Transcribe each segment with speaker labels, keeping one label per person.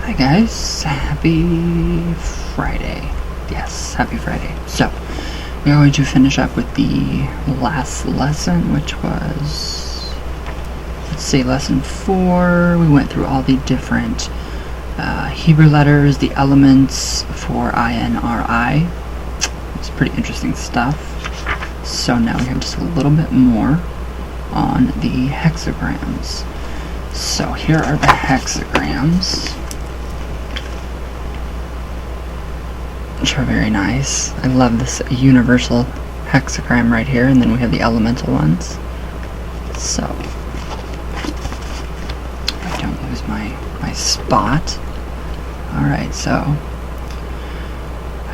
Speaker 1: Hi guys, happy Friday. Yes, happy Friday. So, we're going to finish up with the last lesson, which was, let's see, lesson 4. We went through all the different Hebrew letters, the elements for INRI. It's pretty interesting stuff. So now we have just a little bit more on the hexagrams. So here are the hexagrams, which are very nice. I love this universal hexagram right here, and then we have the elemental ones. So I don't lose my spot. Alright, so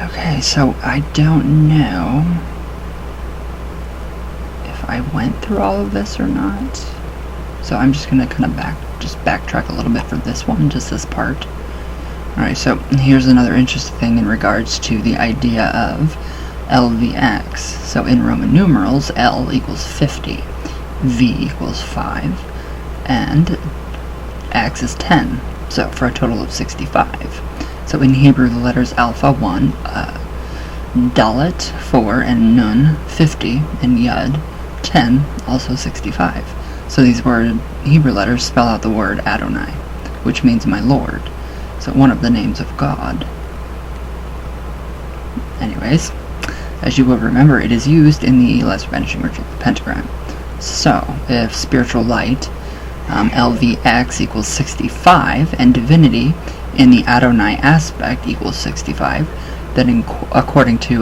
Speaker 1: okay, so I don't know if I went through all of this or not. So I'm just gonna kind of backtrack a little bit for this one, just this part. Alright, so here's another interesting thing in regards to the idea of LVX. So in Roman numerals, L equals 50, V equals 5, and X is 10, so for a total of 65. So in Hebrew, the letters Alpha 1, Dalet 4, and Nun 50, and Yud 10, also 65. So these Hebrew letters spell out the word Adonai, which means my Lord. So one of the names of God. Anyways, as you will remember, it is used in the Lesser Vanishing Ritual of the Pentagram. So if spiritual light, LVX equals 65, and divinity in the Adonai aspect equals 65, then according to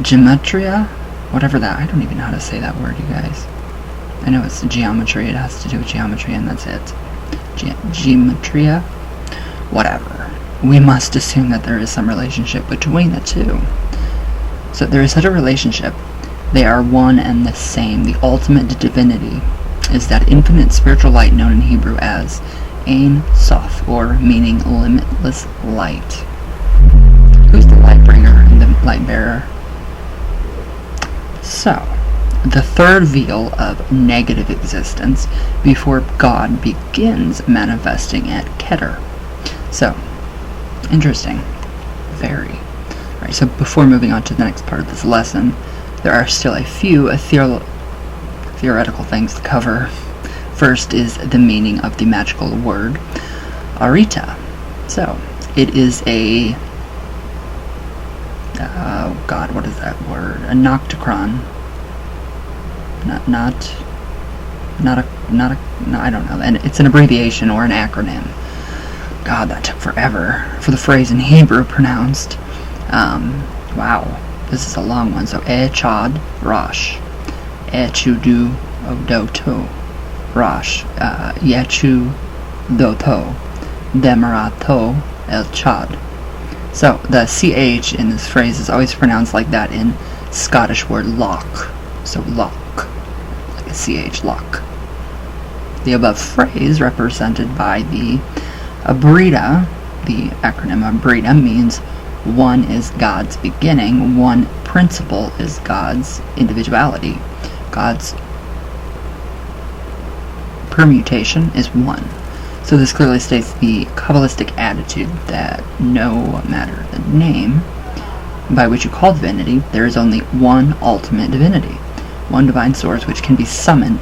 Speaker 1: gematria, whatever that, I don't even know how to say that word, you guys. I know it's geometry, it has to do with geometry, and that's it. Gematria? Whatever. We must assume that there is some relationship between the two. So there is such a relationship. They are one and the same. The ultimate divinity is that infinite spiritual light known in Hebrew as Ein Sof, or meaning limitless light. Who's the light bringer and the light bearer? So, the third veil of negative existence before God begins manifesting at Keter. So, interesting. Very. Alright, so before moving on to the next part of this lesson, there are still a few theoretical things to cover. First is the meaning of the magical word Arita. So, it is a oh god, what is that word? A nocticron. I don't know. And it's an abbreviation or an acronym. God, that took forever for the phrase in Hebrew pronounced. Wow, this is a long one. So, Chad Rosh, Chudu Odoto, Rosh, Yechu Doto, Demarato El Chad. So, the CH in this phrase is always pronounced like that in Scottish word lock. So, lock, like a CH, lock. The above phrase, represented by the Abrita, the acronym Abrita, means one is God's beginning, one principle is God's individuality. God's permutation is one. So this clearly states the Kabbalistic attitude that no matter the name by which you call divinity, there is only one ultimate divinity, one divine source which can be summoned.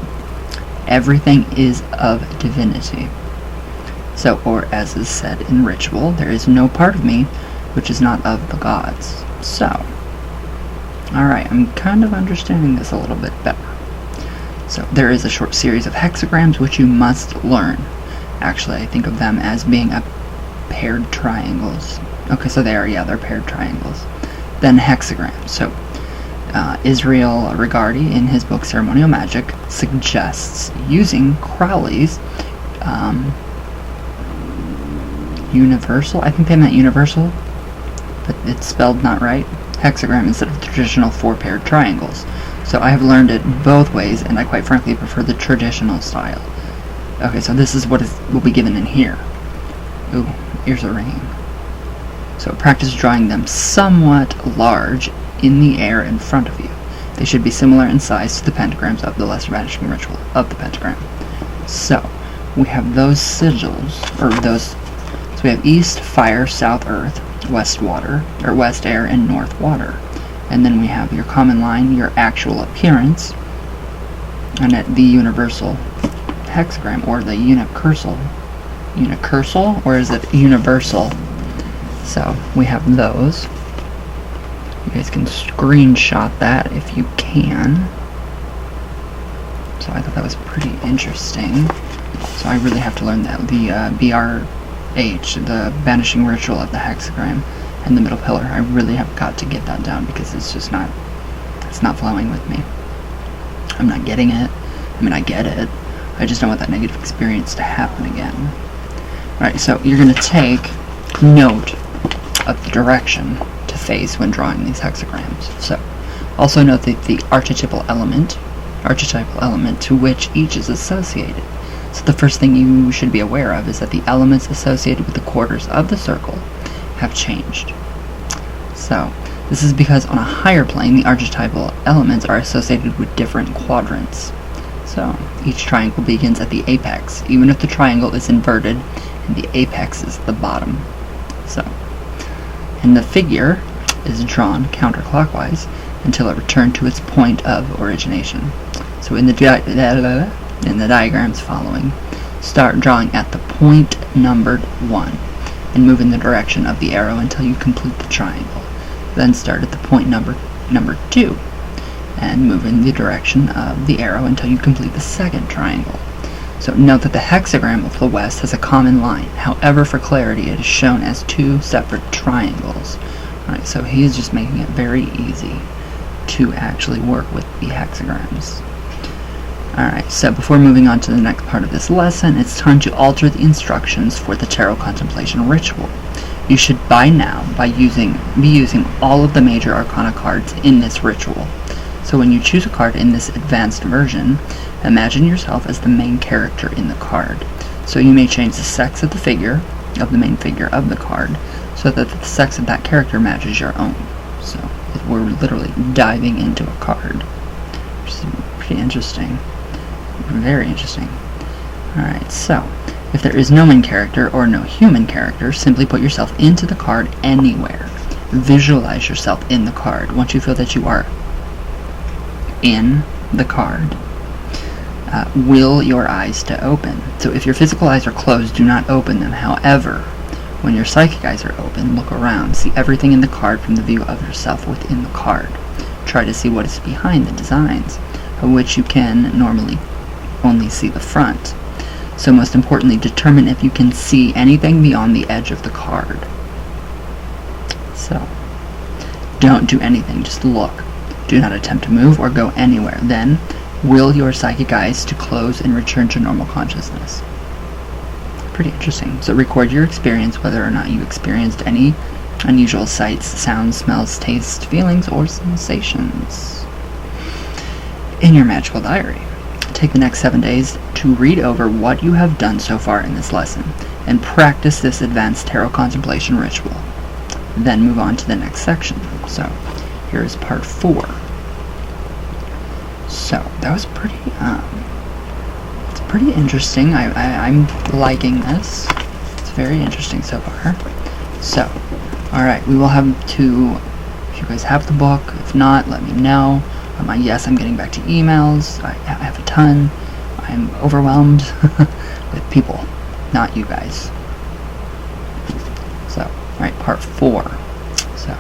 Speaker 1: Everything is of divinity. So, or as is said in ritual, there is no part of me which is not of the gods. So, alright, I'm kind of understanding this a little bit better. So, there is a short series of hexagrams which you must learn. Actually, I think of them as being paired triangles. Okay, so they're paired triangles. Then hexagrams. So, Israel Regardi, in his book Ceremonial Magic, suggests using Crowley's universal, I think they meant universal, but it's spelled not right, hexagram instead of the traditional 4-paired triangles. So I have learned it both ways, and I quite frankly prefer the traditional style. Okay, so this is what will be given in here. Ooh, ears are ringing. So practice drawing them somewhat large in the air in front of you. They should be similar in size to the pentagrams of the Lesser Vanishing Ritual of the Pentagram. So, we have those sigils, or those, so we we have east, fire, south, earth, west, water, or west, air, and north, water. And then we have your common line, your actual appearance, and the universal hexagram, or the unicursal, or is it universal? So we have those. You guys can screenshot that if you can. So I thought that was pretty interesting. So I really have to learn that. The BRH, the banishing ritual of the hexagram, and the middle pillar. I really have got to get that down because it's just not, it's not flowing with me. I'm not getting it. I mean, I get it. I just don't want that negative experience to happen again. Alright, so you're going to take note of the direction to face when drawing these hexagrams. So, also note that the archetypal element to which each is associated. So the first thing you should be aware of is that the elements associated with the quarters of the circle have changed. So, this is because on a higher plane, the archetypal elements are associated with different quadrants. So, each triangle begins at the apex, even if the triangle is inverted and the apex is the bottom. So, and the figure is drawn counterclockwise until it returned to its point of origination. So in the diagrams following, start drawing at the point numbered 1 and move in the direction of the arrow until you complete the triangle. Then start at the point number 2 and move in the direction of the arrow until you complete the second triangle. So note that the hexagram of the west has a common line. However, for clarity, it is shown as 2 separate triangles. Alright, so he is just making it very easy to actually work with the hexagrams. Alright, so before moving on to the next part of this lesson, it's time to alter the instructions for the tarot contemplation ritual. You should by now be using all of the major arcana cards in this ritual. So when you choose a card in this advanced version, imagine yourself as the main character in the card. So you may change the sex of the figure, of the main figure of the card, so that the sex of that character matches your own. So we're literally diving into a card, which is pretty interesting. Very interesting. Alright, so if there is no main character or no human character, simply put yourself into the card anywhere. Visualize yourself in the card. Once you feel that you are in the card, will your eyes to open. So if your physical eyes are closed, do not open them. However, when your psychic eyes are open, look around. See everything in the card from the view of yourself within the card. Try to see what is behind the designs, of which you can normally only see the front. So most importantly, determine if you can see anything beyond the edge of the card. So, don't do anything, just look. Do not attempt to move or go anywhere. Then, will your psychic eyes to close and return to normal consciousness. Pretty interesting. So record your experience, whether or not you experienced any unusual sights, sounds, smells, tastes, feelings, or sensations. In your magical diary, take the next 7 days to read over what you have done so far in this lesson and practice this advanced tarot contemplation ritual. Then move on to the next section. So, here is part 4. So, that was pretty, it's pretty interesting. I'm liking this. It's very interesting so far. So, alright, we will have to, if you guys have the book, if not, let me know. Yes, I'm getting back to emails. I have a ton. I'm overwhelmed with people, not you guys. So, alright, part 4. So,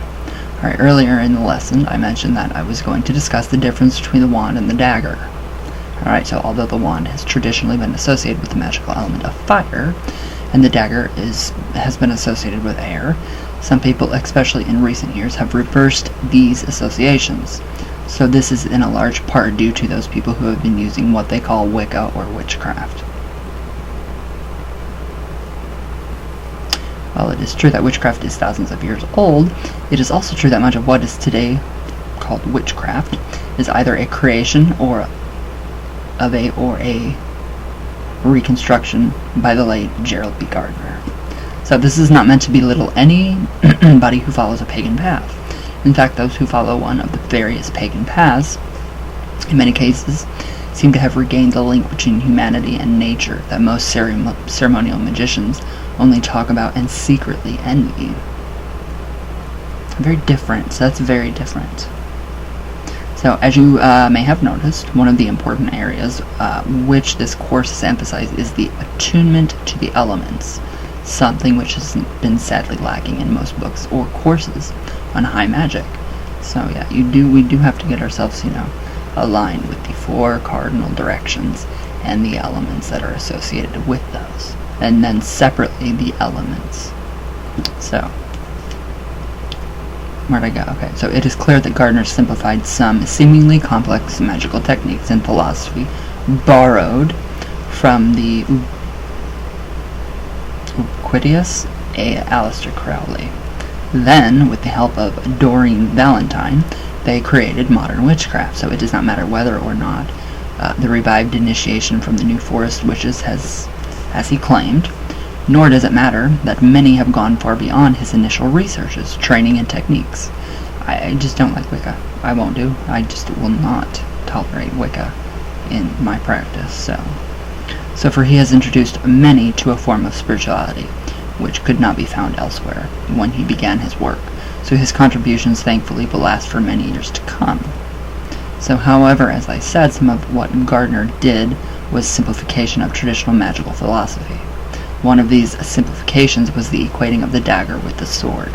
Speaker 1: alright, earlier in the lesson, I mentioned that I was going to discuss the difference between the wand and the dagger. Alright, so although the wand has traditionally been associated with the magical element of fire, and the dagger has been associated with air, some people, especially in recent years, have reversed these associations. So this is in a large part due to those people who have been using what they call Wicca or witchcraft. While it is true that witchcraft is thousands of years old, it is also true that much of what is today called witchcraft is either a creation or a reconstruction by the late Gerald B. Gardner. So this is not meant to belittle anybody who follows a pagan path. In fact, those who follow one of the various pagan paths, in many cases, seem to have regained the link between humanity and nature that most ceremonial magicians only talk about and secretly envy. Very different. So that's very different. So as you may have noticed, one of the important areas which this course has emphasized is the attunement to the elements, something which has been sadly lacking in most books or courses on high magic. So yeah, we do have to get ourselves, aligned with the 4 cardinal directions and the elements that are associated with those, and then separately the elements. So where'd I go? Okay, so it is clear that Gardner simplified some seemingly complex magical techniques in philosophy borrowed from the Ubiquitous Aleister Crowley. Then, with the help of Doreen Valentine, they created modern witchcraft, so it does not matter whether or not the revived initiation from the New Forest witches has, as he claimed, nor does it matter that many have gone far beyond his initial researches, training, and techniques. I just don't like Wicca. I won't do. I just will not tolerate Wicca in my practice. So for he has introduced many to a form of spirituality, which could not be found elsewhere when he began his work. So his contributions thankfully will last for many years to come. So however, as I said, some of what Gardner did was simplification of traditional magical philosophy. One of these simplifications was the equating of the dagger with the sword.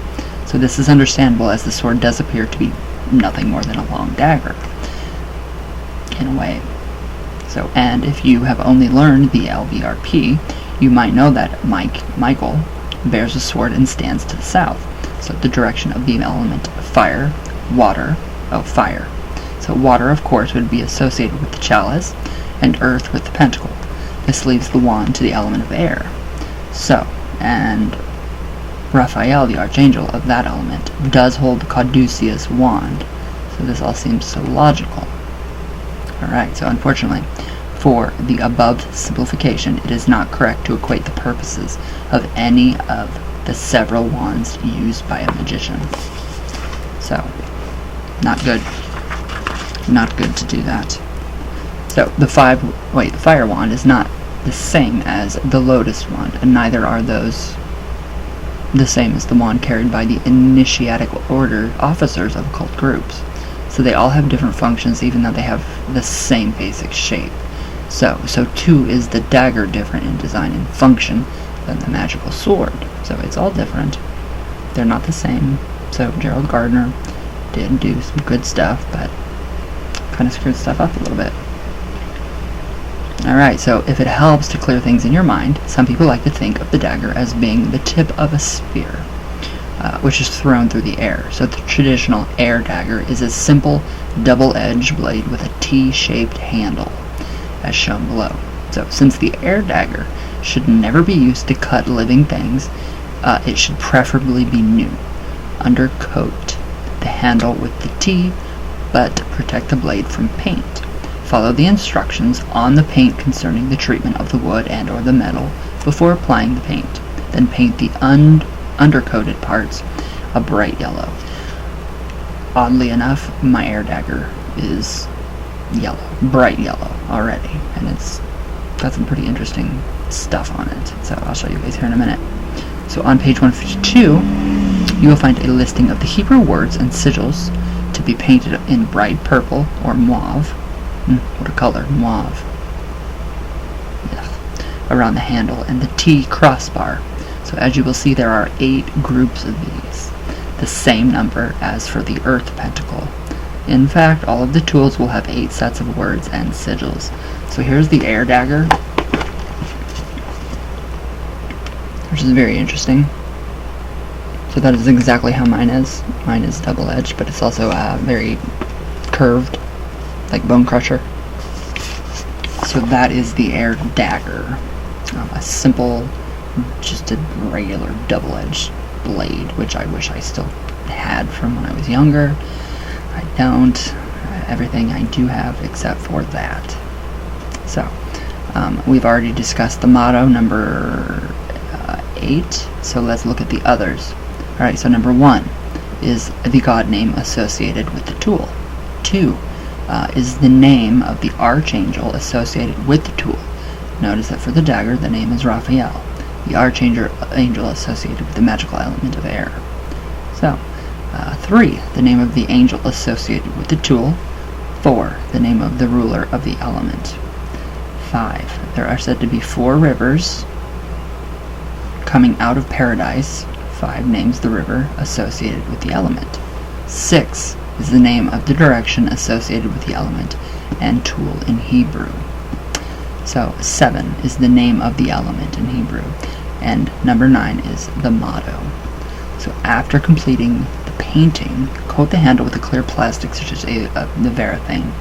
Speaker 1: So this is understandable, as the sword does appear to be nothing more than a long dagger, in a way. So, and if you have only learned the LVRP, you might know that Michael bears a sword and stands to the south, so the direction of the element of fire, water, fire. So water, of course, would be associated with the chalice, and earth with the pentacle. This leaves the wand to the element of air. So, and Raphael, the archangel of that element, does hold the caduceus wand. So this all seems so logical. Alright, so unfortunately, for the above simplification, it is not correct to equate the purposes of any of the several wands used by a magician. So, not good. Not good to do that. So, the fire wand is not the same as the lotus wand, and neither are those the same as the wand carried by the initiatic order officers of occult groups. So they all have different functions, even though they have the same basic shape. So too is the dagger different in design and function than the magical sword. So it's all different. They're not the same. So Gerald Gardner did do some good stuff, but kind of screwed stuff up a little bit. Alright, so if it helps to clear things in your mind, some people like to think of the dagger as being the tip of a spear, which is thrown through the air. So the traditional air dagger is a simple double-edged blade with a T-shaped handle, as shown below. So since the air dagger should never be used to cut living things, it should preferably be new, undercoat the handle with the T, but protect the blade from paint. Follow the instructions on the paint concerning the treatment of the wood and or the metal before applying the paint. Then paint the undercoated parts a bright yellow. Oddly enough, my air dagger is yellow, bright yellow already, and it's got some pretty interesting stuff on it. So I'll show you guys here in a minute. So on page 152, you will find a listing of the Hebrew words and sigils to be painted in bright purple or mauve. What a color, mauve. Ugh. Around the handle and the T crossbar. So as you will see, there are 8 groups of these, the same number as for the earth pentacle. In fact, all of the tools will have 8 sets of words and sigils. So here's the air dagger, which is very interesting. So that is exactly how mine is. Mine is double-edged, but it's also very curved, like Bone Crusher. So that is the air dagger. A simple, just a regular double-edged blade, which I wish I still had from when I was younger. I don't. Everything I do have except for that. So, we've already discussed the motto, number 8. So let's look at the others. Alright, so number 1 is the god name associated with the tool. 2, is the name of the archangel associated with the tool. Notice that for the dagger, the name is Raphael, the archangel associated with the magical element of air. So, 3, the name of the angel associated with the tool. 4, the name of the ruler of the element. 5, there are said to be 4 rivers coming out of paradise. 5 names the river associated with the element. 6 is the name of the direction associated with the element and tool in Hebrew. So 7 is the name of the element in Hebrew, and number 9 is the motto. So after completing the painting, coat the handle with a clear plastic such as the Verathane.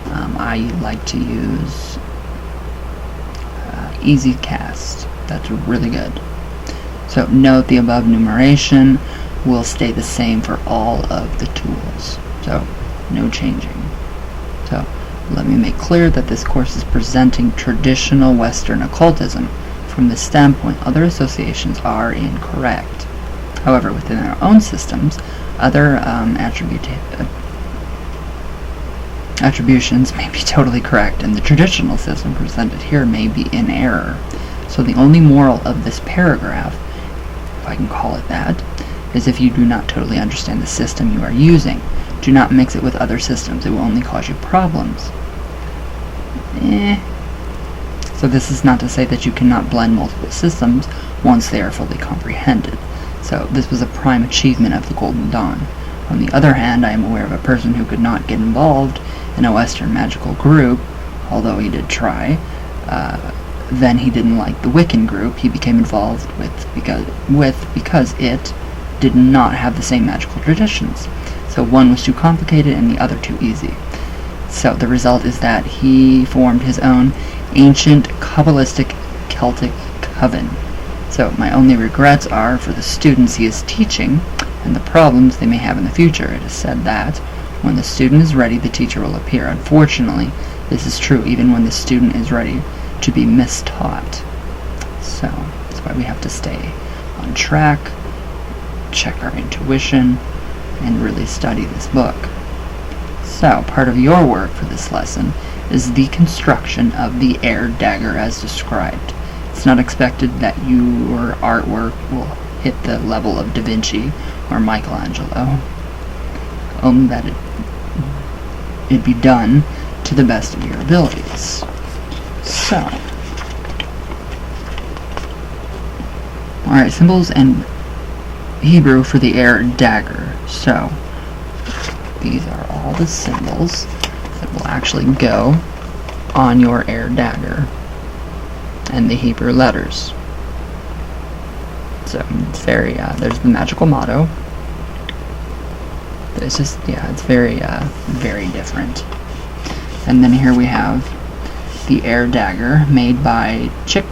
Speaker 1: I like to use Easy Cast. That's really good. So note the above numeration will stay the same for all of the tools. So no changing. So let me make clear that this course is presenting traditional Western occultism. From this standpoint, other associations are incorrect. However, within our own systems, other attributions may be totally correct, and the traditional system presented here may be in error. So the only moral of this paragraph, if I can call it that, is if you do not totally understand the system you are using, do not mix it with other systems. It will only cause you problems. So this is not to say that you cannot blend multiple systems once they are fully comprehended. So this was a prime achievement of the Golden Dawn. On the other hand, I am aware of a person who could not get involved in a Western magical group, although he did try. Then he didn't like the Wiccan group he became involved because it did not have the same magical traditions. So one was too complicated and the other too easy. So the result is that he formed his own ancient Kabbalistic Celtic coven. So my only regrets are for the students he is teaching and the problems they may have in the future. It is said that when the student is ready, the teacher will appear. Unfortunately, this is true even when the student is ready to be mistaught. So that's why we have to stay on track, check our intuition, and really study this book. So part of your work for this lesson is the construction of the air dagger as described. It's not expected that your artwork will hit the level of Da Vinci or Michelangelo, only that it be done to the best of your abilities. So, alright, symbols in Hebrew for the air dagger. So, these are all the symbols that will actually go on your air dagger and the Hebrew letters. So it's very, there's the magical motto. It's just, it's very, very different. And then here we have the air dagger made by Chick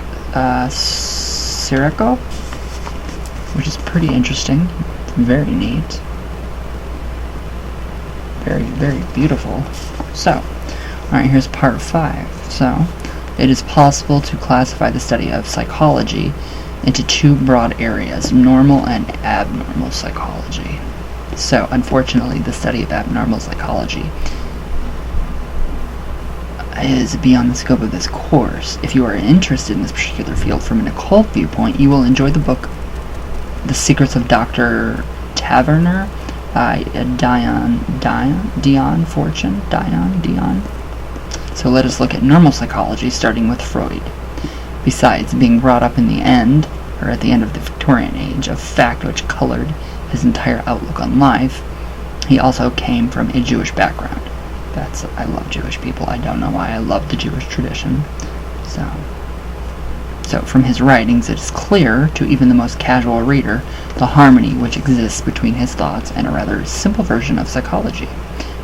Speaker 1: Sirico, which is pretty interesting, very neat, very, very beautiful. So, alright, here's part 5. So, it is possible to classify the study of psychology into 2 broad areas, normal and abnormal psychology. So, unfortunately, the study of abnormal psychology is beyond the scope of this course. If you are interested in this particular field from an occult viewpoint, you will enjoy the book The Secrets of Dr. Taverner by Dion Fortune. So let us look at normal psychology, starting with Freud. Besides being brought up in the end, or at the end of the Victorian Age, a fact which colored his entire outlook on life, he also came from a Jewish background. I love Jewish people. I don't know why. I love the Jewish tradition. So from his writings, it is clear to even the most casual reader the harmony which exists between his thoughts and a rather simple version of psychology,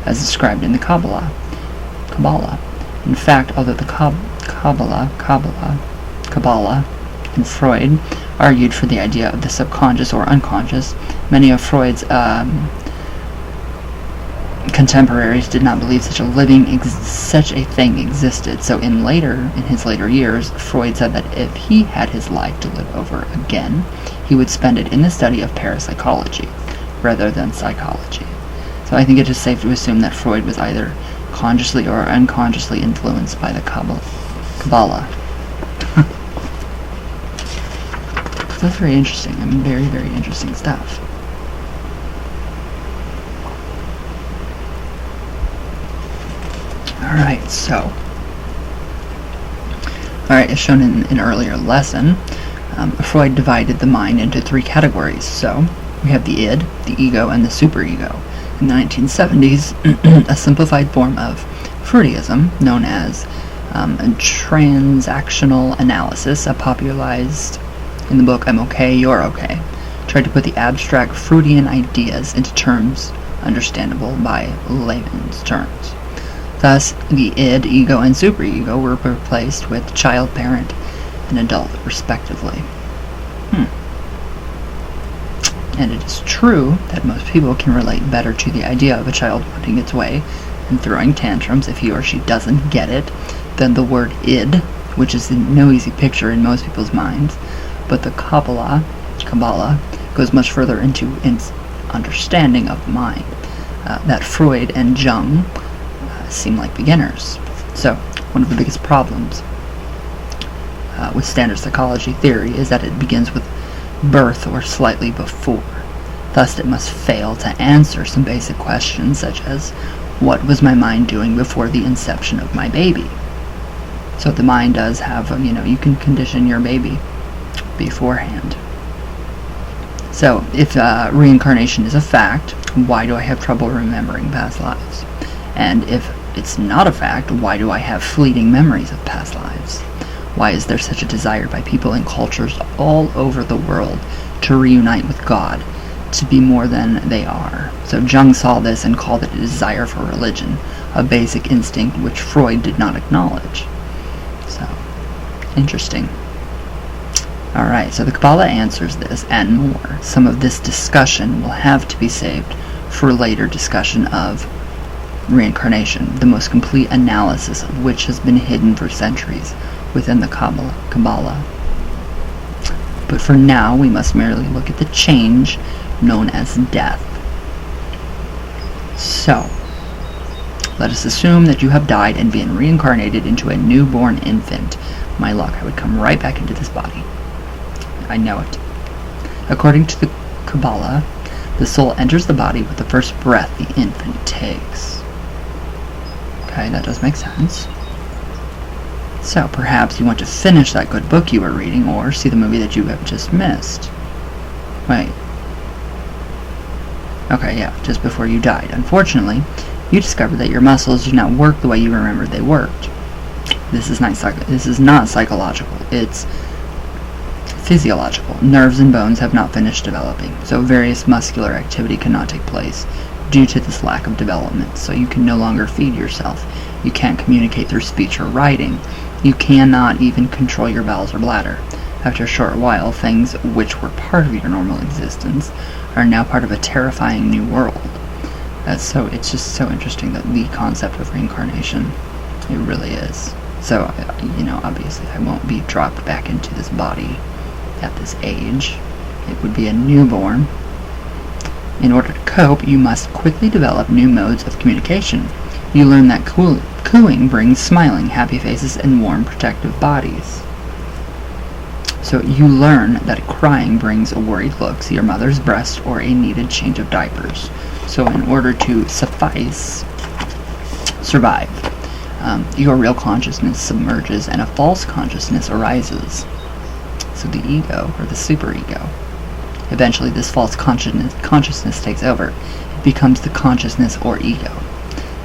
Speaker 1: as described in the Kabalah. In fact, although the Kabalah and Freud argued for the idea of the subconscious or unconscious, many of Freud's contemporaries did not believe such a thing existed. So in his later years, Freud said that if he had his life to live over again, he would spend it in the study of parapsychology rather than psychology. So I think it is safe to assume that Freud was either consciously or unconsciously influenced by the Kabalah. That's very interesting. I mean, very, very interesting stuff. Alright, so. Alright, as shown in an earlier lesson, Freud divided the mind into 3 categories. So, we have the id, the ego, and the superego. In the 1970s, a simplified form of Freudism, known as transactional analysis, popularized in the book I'm Okay, You're Okay, tried to put the abstract Freudian ideas into terms understandable by layman's terms. Thus, the id, ego, and superego were replaced with child, parent, and adult, respectively. And it is true that most people can relate better to the idea of a child wanting its way and throwing tantrums if he or she doesn't get it than the word id, which is no easy picture in most people's minds. But the Kabalah goes much further into its understanding of the mind, that Freud and Jung seem like beginners. So, one of the biggest problems with standard psychology theory is that it begins with birth or slightly before. Thus, it must fail to answer some basic questions such as, what was my mind doing before the inception of my baby? So the mind does have, you can condition your baby beforehand. So, if reincarnation is a fact, why do I have trouble remembering past lives? And if it's not a fact, why do I have fleeting memories of past lives? Why is there such a desire by people in cultures all over the world to reunite with God, to be more than they are? So Jung saw this and called it a desire for religion, a basic instinct which Freud did not acknowledge. So, interesting. Alright, so the Kabalah answers this and more. Some of this discussion will have to be saved for later discussion of reincarnation, the most complete analysis of which has been hidden for centuries within the Kabalah. But for now, we must merely look at the change known as death. So, let us assume that you have died and been reincarnated into a newborn infant. My luck, I would come right back into this body. I know it. According to the Kabalah, the soul enters the body with the first breath the infant takes. Okay, that does make sense. So, perhaps you want to finish that good book you were reading, or see the movie that you have just missed. Wait. Okay, yeah, just before you died. Unfortunately, you discovered that your muscles do not work the way you remembered they worked. This is not psychological. It's physiological. Nerves and bones have not finished developing, so various muscular activity cannot take place due to this lack of development. So you can no longer feed yourself. You can't communicate through speech or writing. You cannot even control your bowels or bladder. After a short while, things which were part of your normal existence are now part of a terrifying new world. It's just so interesting that the concept of reincarnation, it really is. So, obviously I won't be dropped back into this body at this age. It would be a newborn. In order to cope, you must quickly develop new modes of communication. You learn that cooing brings smiling, happy faces, and warm, protective bodies. So you learn that crying brings a worried look to your mother's breast or a needed change of diapers. So in order to survive, your real consciousness submerges and a false consciousness arises. So the ego, or the superego. Eventually this false consciousness takes over. It becomes the consciousness or ego.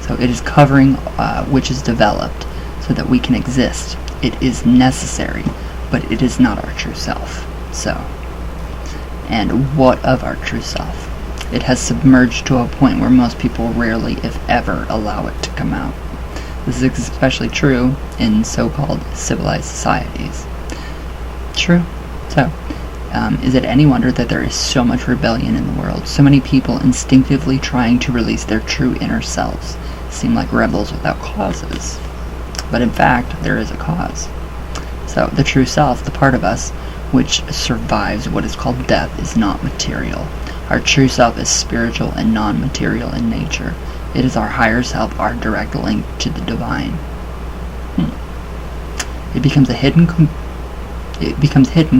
Speaker 1: So it is covering which is developed so that we can exist. It is necessary, but it is not our true self. So, and what of our true self? It has submerged to a point where most people rarely, if ever, allow it to come out. This is especially true in so-called civilized societies. True. So, is it any wonder that there is so much rebellion in the world? So many people instinctively trying to release their true inner selves seem like rebels without causes. But in fact, there is a cause. So, the true self, the part of us which survives what is called death, is not material. Our true self is spiritual and non-material in nature. It is our higher self, our direct link to the divine. It becomes hidden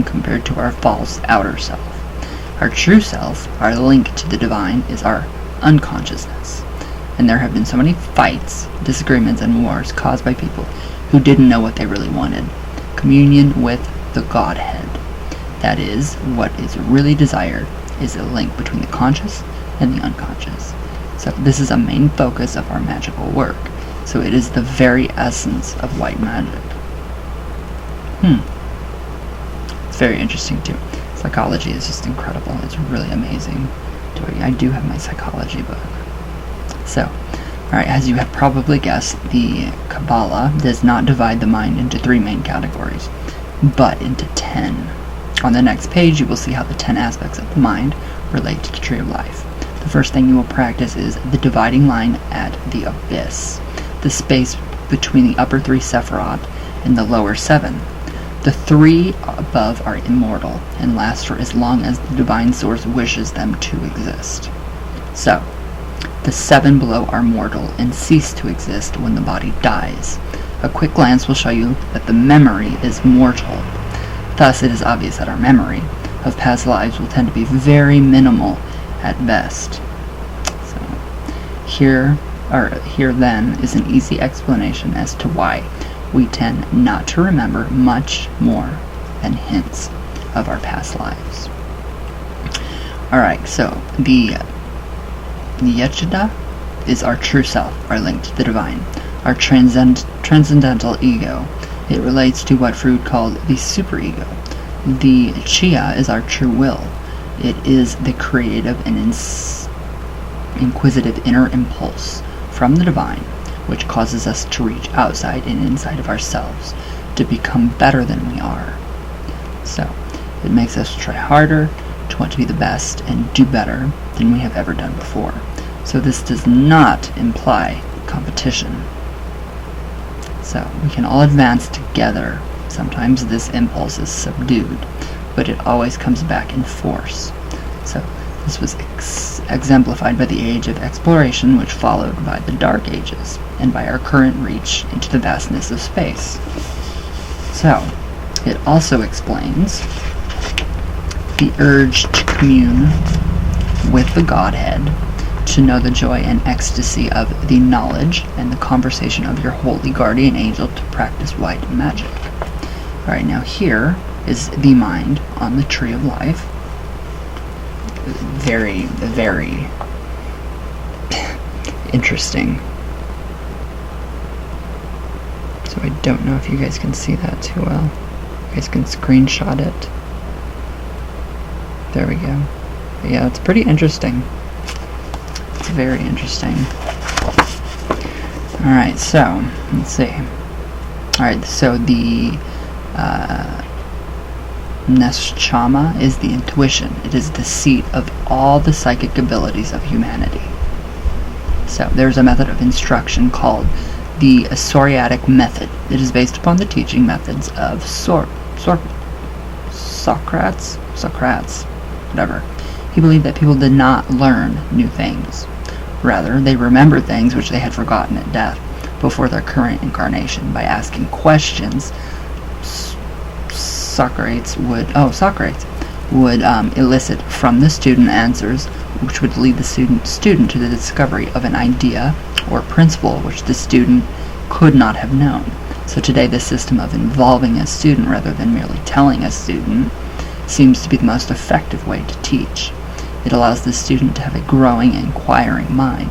Speaker 1: compared to our false outer self. Our true self, our link to the divine, is our unconsciousness. And there have been so many fights, disagreements, and wars caused by people who didn't know what they really wanted. Communion with the Godhead. That is, what is really desired is a link between the conscious and the unconscious. So this is a main focus of our magical work. So it is the very essence of white magic. It's very interesting too. Psychology is just incredible. It's really amazing. I do have my psychology book. So, alright, as you have probably guessed, the Kabbalah does not divide the mind into 3 main categories, but into 10. On the next page, you will see how the 10 aspects of the mind relate to the tree of life. The first thing you will practice is the dividing line at the abyss, the space between the upper 3 Sephiroth and the lower 7. The 3 above are immortal and last for as long as the divine source wishes them to exist. So, the 7 below are mortal and cease to exist when the body dies. A quick glance will show you that the memory is mortal. Thus, it is obvious that our memory of past lives will tend to be very minimal at best. So, here then is an easy explanation as to why we tend not to remember much more than hints of our past lives. Alright, so the Yechida is our true self, our link to the divine, our transcendental ego. It relates to what Freud called the superego. The Chia is our true will. It is the creative and inquisitive inner impulse from the divine, which causes us to reach outside and inside of ourselves to become better than we are. So, it makes us try harder, to want to be the best, and do better than we have ever done before. So this does not imply competition. So, we can all advance together. Sometimes this impulse is subdued, but it always comes back in force. So, this was exemplified by the Age of Exploration, which followed by the Dark Ages, and by our current reach into the vastness of space. So, it also explains the urge to commune with the Godhead, to know the joy and ecstasy of the knowledge and the conversation of your holy guardian angel to practice white magic. Alright, now here is the mind on the tree of life. Very, very interesting. So I don't know if you guys can see that too well. You guys can screenshot it. There we go. But yeah, it's pretty interesting. It's very interesting. Alright, so, let's see. Alright, so the Neshama is the intuition. It is the seat of all the psychic abilities of humanity. So, there's a method of instruction called the Soriatic method. It is based upon the teaching methods of Socrates, whatever. He believed that people did not learn new things. Rather, they remembered things which they had forgotten at death before their current incarnation by asking questions. Socrates would elicit from the student answers which would lead the student to the discovery of an idea or principle which the student could not have known. So today the system of involving a student rather than merely telling a student seems to be the most effective way to teach. It allows the student to have a growing, inquiring mind.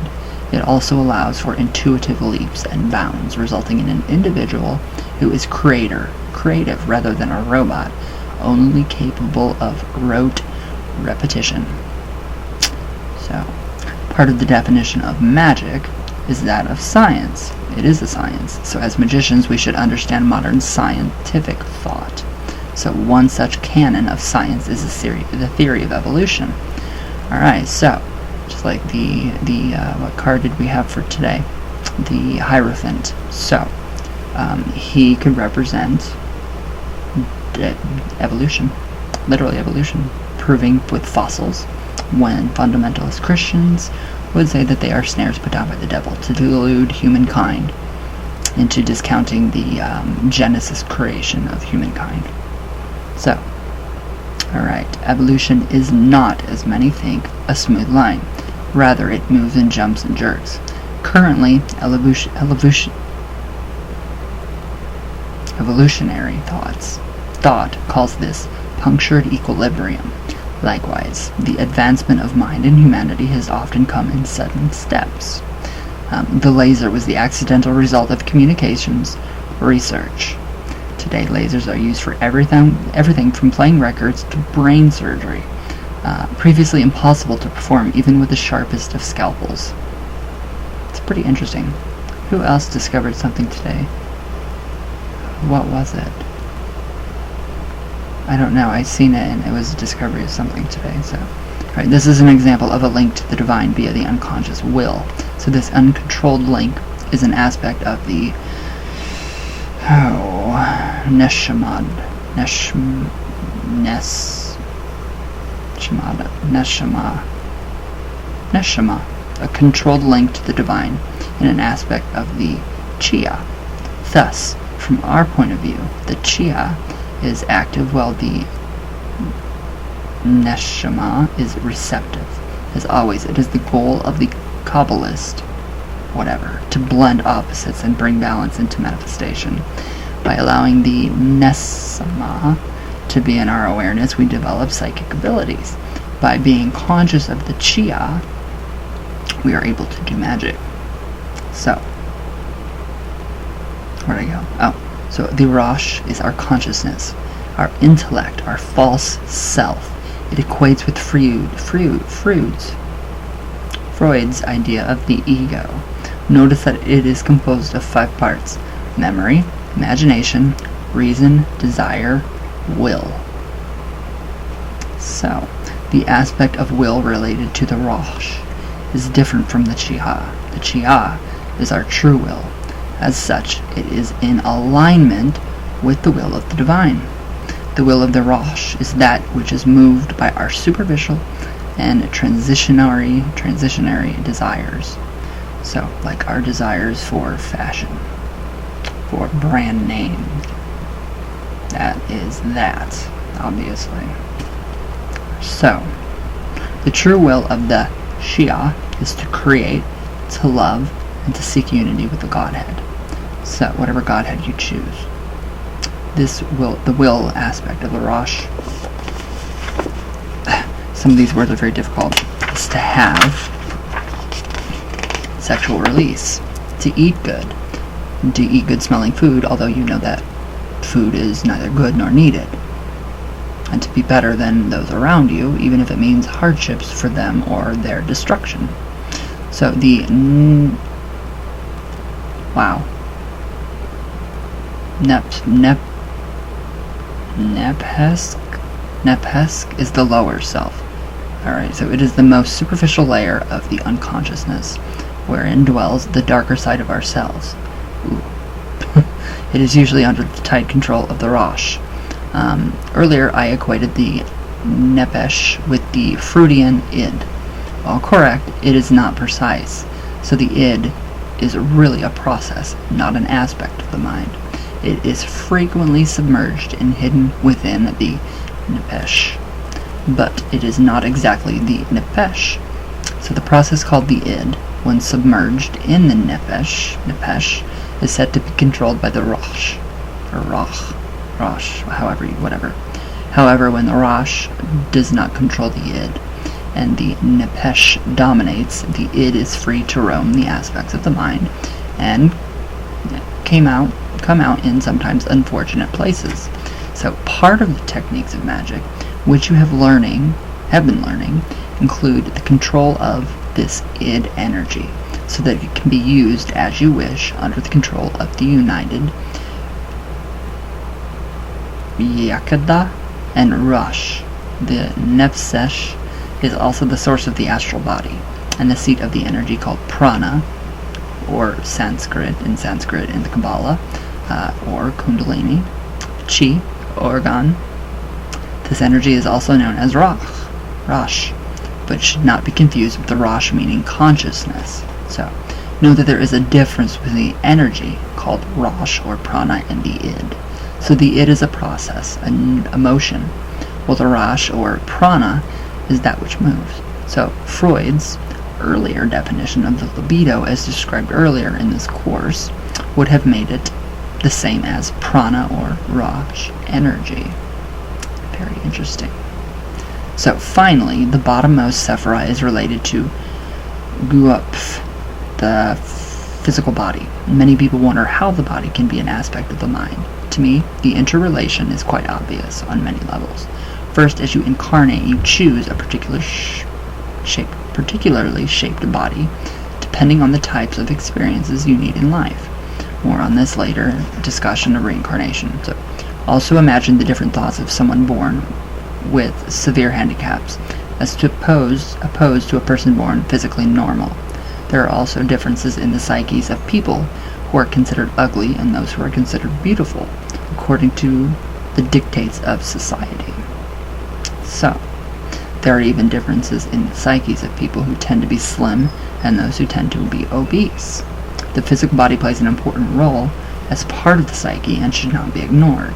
Speaker 1: It also allows for intuitive leaps and bounds, resulting in an individual who is creative rather than a robot, only capable of rote repetition. So, part of the definition of magic is that of science. It is a science. So as magicians, we should understand modern scientific thought. So one such canon of science is the theory of evolution. Alright, so, just like what card did we have for today? The Hierophant. So, he could represent evolution, literally evolution, proving with fossils when fundamentalist Christians would say that they are snares put down by the devil to delude humankind into discounting the Genesis creation of humankind. So, alright, evolution is not, as many think, a smooth line. Rather, it moves in jumps and jerks. Currently, evolutionary thought calls this punctured equilibrium. Likewise, the advancement of mind in humanity has often come in sudden steps. The laser was the accidental result of communications research. Today, lasers are used for everything from playing records to brain surgery, previously impossible to perform even with the sharpest of scalpels. It's pretty interesting. Who else discovered something today? What was it? I don't know. I seen it and it was a discovery of something today. So, alright, this is an example of a link to the divine via the unconscious will. So this uncontrolled link is an aspect of the neshama, a controlled link to the divine, and an aspect of the chia. Thus, from our point of view, the chia is active while the neshama is receptive. As always, it is the goal of the Kabbalist, to blend opposites and bring balance into manifestation. By allowing the nesama to be in our awareness, we develop psychic abilities. By being conscious of the chia, we are able to do magic. So, where'd I go? Oh, so the Rosh is our consciousness, our intellect, our false self. It equates with Freud's idea of the ego. Notice that it is composed of 5 parts: memory, imagination, reason, desire, will. So, the aspect of will related to the Rosh is different from the Chia. The Chia is our true will. As such, it is in alignment with the will of the divine. The will of the Rosh is that which is moved by our superficial and transitionary desires. So, like our desires for fashion, for brand name. That is that, obviously. So, the true will of the Shia is to create, to love, and to seek unity with the Godhead. So, whatever Godhead you choose. This will, the will aspect of the Rosh, some of these words are very difficult, is to have sexual release, to eat good, and to eat good smelling food, although you know that food is neither good nor needed, and to be better than those around you, even if it means hardships for them or their destruction. So the Nepesk is the lower self. Alright, so it is the most superficial layer of the unconsciousness, wherein dwells the darker side of ourselves. It is usually under the tight control of the Rosh. Earlier I equated the Nepesh with the Freudian id. While correct, it is not precise. So the id is really a process, not an aspect of the mind. It is frequently submerged and hidden within the Nepesh, but it is not exactly the Nepesh. So the process called the id, when submerged in the Nepesh, is said to be controlled by the Rosh, or Rosh, whatever. However, when the Rosh does not control the id, and the Nepesh dominates, the id is free to roam the aspects of the mind, and come out in sometimes unfortunate places. So part of the techniques of magic, which you have been learning, include the control of this id energy, so that it can be used as you wish under the control of the united Yakada and Rosh. The Nefesh is also the source of the astral body, and the seat of the energy called prana, or Sanskrit in the Kabbalah, or Kundalini, Chi, Organ. This energy is also known as Rosh, but should not be confused with the Rosh meaning consciousness. So, know that there is a difference between the energy, called Rosh or Prana, and the id. So the id is a process, an emotion, while the Rosh or Prana is that which moves. So Freud's earlier definition of the libido, as described earlier in this course, would have made it the same as Prana or Rosh energy. Very interesting. So finally, the bottommost sephira is related to Guopf, the physical body. Many people wonder how the body can be an aspect of the mind. To me, the interrelation is quite obvious on many levels. First, as you incarnate, you choose a particularly shaped body, depending on the types of experiences you need in life. More on this later discussion of reincarnation. So, also imagine the different thoughts of someone born with severe handicaps, as opposed to a person born physically normal. There are also differences in the psyches of people who are considered ugly and those who are considered beautiful, according to the dictates of society. So, there are even differences in the psyches of people who tend to be slim and those who tend to be obese. The physical body plays an important role as part of the psyche and should not be ignored.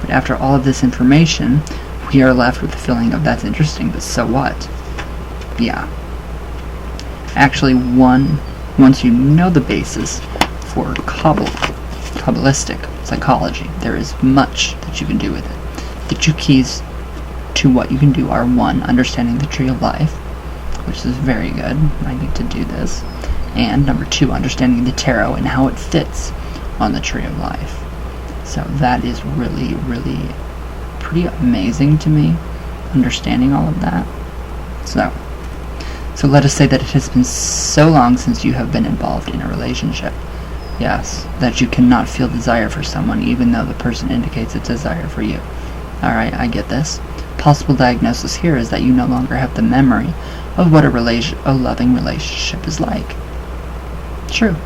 Speaker 1: But after all of this information, we are left with the feeling of that's interesting, but so what? Yeah. Actually, once you know the basis for Kabbalistic psychology, there is much that you can do with it. The two keys to what you can do are 1, understanding the tree of life, which is very good. I need to do this. And number 2, understanding the tarot and how it fits on the tree of life. So that is really, really pretty amazing to me, understanding all of that. So let us say that it has been so long since you have been involved in a relationship. Yes, that you cannot feel desire for someone even though the person indicates a desire for you. Alright, I get this. Possible diagnosis here is that you no longer have the memory of what a loving relationship is like. True.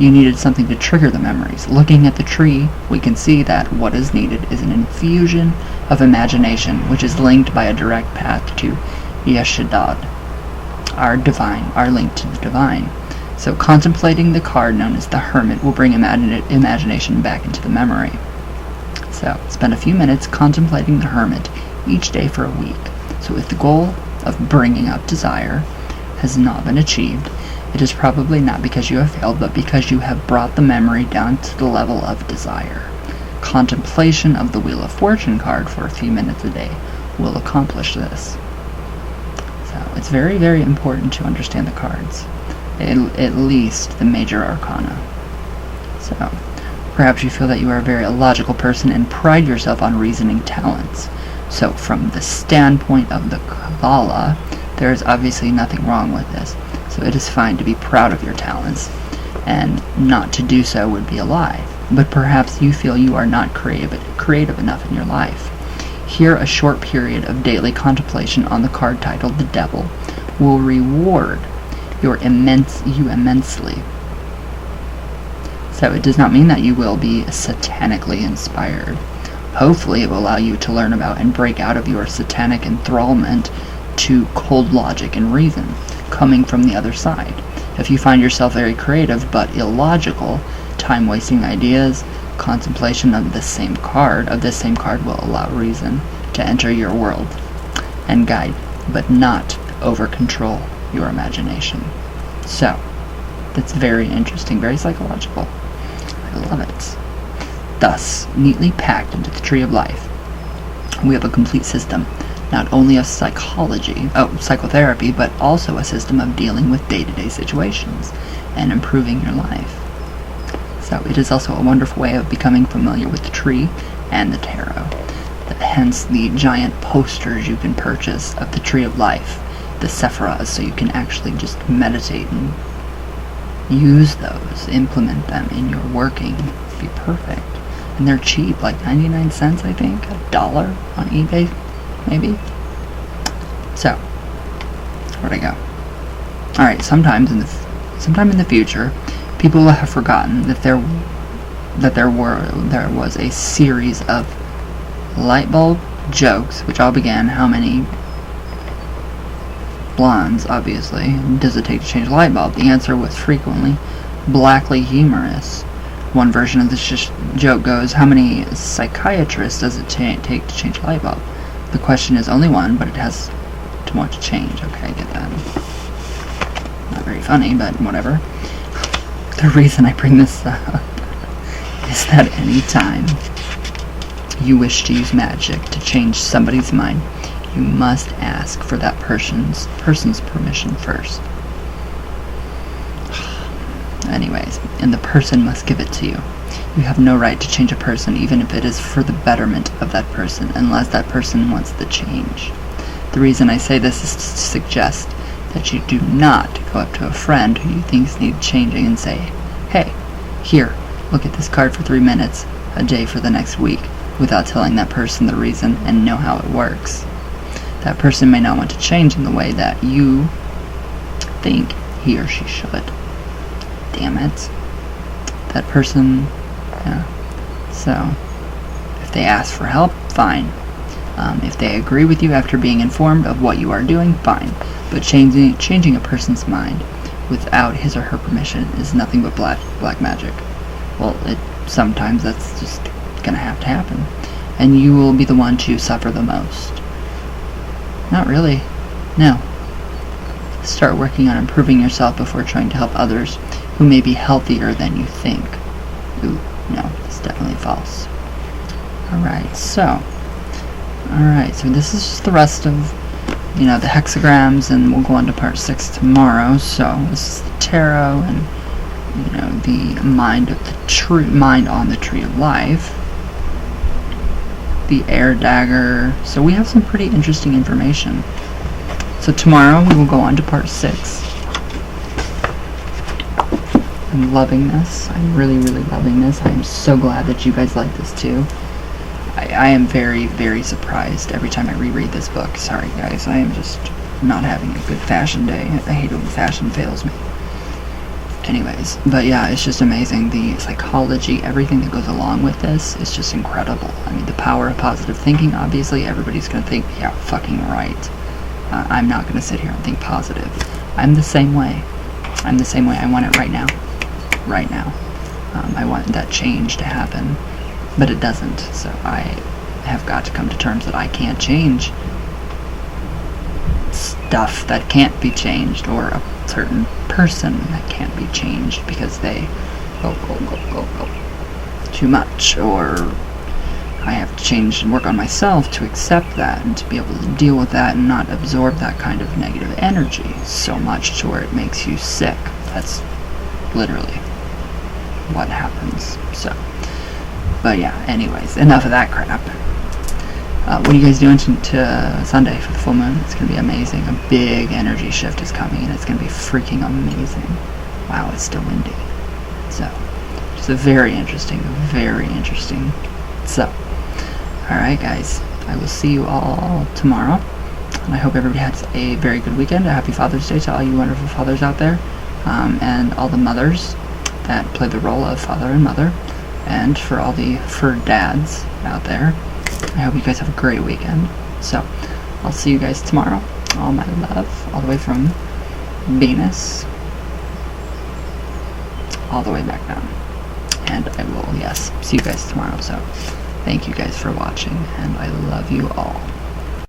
Speaker 1: You needed something to trigger the memories. Looking at the tree, we can see that what is needed is an infusion of imagination, which is linked by a direct path to Yeshadad, our link to the divine. So contemplating the card known as the Hermit will bring imagination back into the memory. So spend a few minutes contemplating the Hermit each day for a week. So if the goal of bringing up desire has not been achieved, it is probably not because you have failed, but because you have brought the memory down to the level of desire. Contemplation of the Wheel of Fortune card for a few minutes a day will accomplish this. So it's very, very important to understand the cards, at least the major arcana. So perhaps you feel that you are a very illogical person and pride yourself on reasoning talents. So from the standpoint of the Kabbalah, there is obviously nothing wrong with this. So it is fine to be proud of your talents, and not to do so would be a lie. But perhaps you feel you are not creative enough in your life. Here, a short period of daily contemplation on the card titled The Devil will reward you immensely. So it does not mean that you will be satanically inspired. Hopefully it will allow you to learn about and break out of your satanic enthrallment to cold logic and reason, coming from the other side. If you find yourself very creative but illogical, time-wasting ideas, contemplation of this same card will allow reason to enter your world and guide, but not over-control your imagination. So, that's very interesting, very psychological. I love it. Thus, neatly packed into the tree of life, we have a complete system, not only of psychotherapy, but also a system of dealing with day-to-day situations and improving your life. So it is also a wonderful way of becoming familiar with the tree and the tarot. Hence the giant posters you can purchase of the tree of life, the sephiras, so you can actually just meditate and use those, implement them in your working. It'd be perfect. And they're cheap, like 99 cents, I think, $1 on eBay, maybe. So, where'd I go? Alright, sometime in the future, people will have forgotten that there was a series of light bulb jokes, which all began how many blondes, obviously. Does it take to change a light bulb? The answer was frequently blackly humorous. One version of this joke goes, how many psychiatrists does it take to change a light bulb? The question is only one, but it has too much to change. Okay, I get that. Not very funny, but whatever. The reason I bring this up is that any time you wish to use magic to change somebody's mind, you must ask for that person's permission first. Anyways, and the person must give it to you. You have no right to change a person, even if it is for the betterment of that person, unless that person wants the change. The reason I say this is to suggest that you do not go up to a friend who you think needs changing and say, hey, here, look at this card for 3 minutes, a day for the next week, without telling that person the reason and know how it works. That person may not want to change in the way that you think he or she should. Damn it. That person, yeah. So, if they ask for help, fine. If they agree with you after being informed of what you are doing, fine. But changing a person's mind without his or her permission is nothing but black magic. Well, sometimes that's just gonna have to happen. And you will be the one to suffer the most. Not really. No. Start working on improving yourself before trying to help others who may be healthier than you think. Ooh, no, it's definitely false. Alright, so this is just the rest of, the hexagrams, and we'll go on to part 6 tomorrow. So this is the tarot and, the mind on the tree of life. The air dagger. So we have some pretty interesting information. So tomorrow we will go on to part 6. I'm loving this. I'm really, really loving this. I am so glad that you guys like this too. I am very, very surprised every time I reread this book. Sorry guys, I am just not having a good fashion day. I hate when fashion fails me. Anyways, but yeah, it's just amazing. The psychology, everything that goes along with this is just incredible. I mean, the power of positive thinking, obviously everybody's going to think, yeah, fucking right. I'm not going to sit here and think positive. I'm the same way. I want it right now. Right now. I want that change to happen. But it doesn't. So I have got to come to terms that I can't change stuff that can't be changed, or a certain person that can't be changed because they go too much, or I have to change and work on myself to accept that and to be able to deal with that and not absorb that kind of negative energy so much to where it makes you sick. That's literally what happens. So, but yeah, anyways, enough of that crap. What are you guys doing to Sunday for the full moon? It's going to be amazing. A big energy shift is coming, and it's going to be freaking amazing. Wow, it's still windy. So, just a very interesting. So, alright guys, I will see you all tomorrow, and I hope everybody has a very good weekend. A happy Father's Day to all you wonderful fathers out there, and all the mothers that play the role of father and mother, and for all the fur dads out there. I hope you guys have a great weekend. So, I'll see you guys tomorrow. All my love, all the way from Venus, all the way back down. And I will, yes, see you guys tomorrow. So, thank you guys for watching, and I love you all.